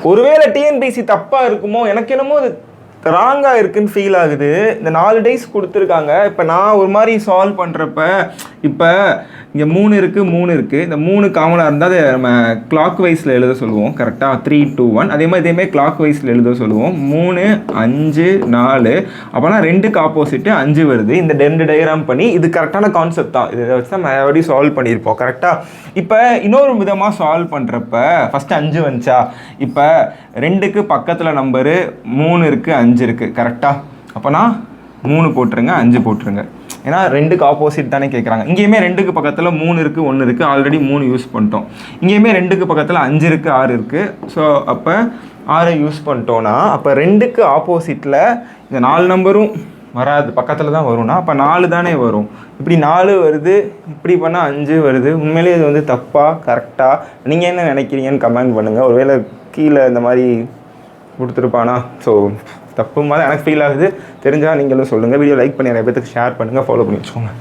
ஒருவேளை டிஎன்பிசி தப்பாக இருக்குமோ, எனக்கு என்னமோ அது ராங்காக இருக்குன்னு ஃபீல் ஆகுது. இந்த 4 டேஸ் கொடுத்துருக்காங்க. இப்போ நான் ஒரு மாதிரி சால்வ் பண்ணுறப்ப இப்போ இங்கே 3 இருக்குது. இந்த 3 காமனாக இருந்தால் அதை நம்ம கிளாக் வைஸில் எழுத சொல்லுவோம். கரெக்டாக 3, 2, 1. அதே மாதிரி இதேமாதிரி கிளாக் வைஸில் எழுத சொல்லுவோம். 3, 5, 4. அப்போனா 2க்கு ஆப்போசிட்டு 5 வருது. இந்த 2 டயக்ராம் பண்ணி இது கரெக்டான கான்செப்ட் தான். இதை வச்சு தான் மறுபடியும் சால்வ் பண்ணியிருப்போம். கரெக்டாக. இப்போ இன்னொரு விதமாக சால்வ் பண்ணுறப்ப ஃபஸ்ட்டு 5 வந்துச்சா, இப்போ 2க்கு பக்கத்தில் நம்பரு 3 இருக்குது, 5 இருக்குது. கரெக்டாக. அப்போனா 3 போட்டுருங்க, 5 போட்டுருங்க. ஏன்னா 2க்கு ஆப்போசிட் தானே கேட்குறாங்க. இங்கேயுமே 2க்கு பக்கத்தில் 3 இருக்குது, 1 இருக்குது. ஆல்ரெடி 3 யூஸ் பண்ணிட்டோம். இங்கேயுமே 2க்கு பக்கத்தில் 5 இருக்குது, 6 இருக்குது. ஸோ அப்போ 6 யூஸ் பண்ணிட்டோன்னா அப்போ 2க்கு ஆப்போசிட்டில் இந்த 4 நம்பரும் வராது, பக்கத்தில் தான் வரும்னா அப்போ 4 தானே வரும். இப்படி 4 வருது, இப்படி பண்ணால் 5 வருது. உண்மையிலேயே இது வந்து தப்பாக கரெக்டாக நீங்கள் என்ன நினைக்கிறீங்கன்னு கமெண்ட் பண்ணுங்கள். ஒருவேளை கீழே இந்த மாதிரி கொடுத்துருப்பானா? ஸோ தப்பு மாதிரி எனக்கு ஃபீல் ஆகுது. தெரிஞ்சால் நீங்களும் சொல்லுங்கள். வீடியோ லைக் பண்ணி நிறைய பேருக்கு ஷேர் பண்ணுங்கள், ஃபாலோ பண்ணி வச்சுக்கோங்க.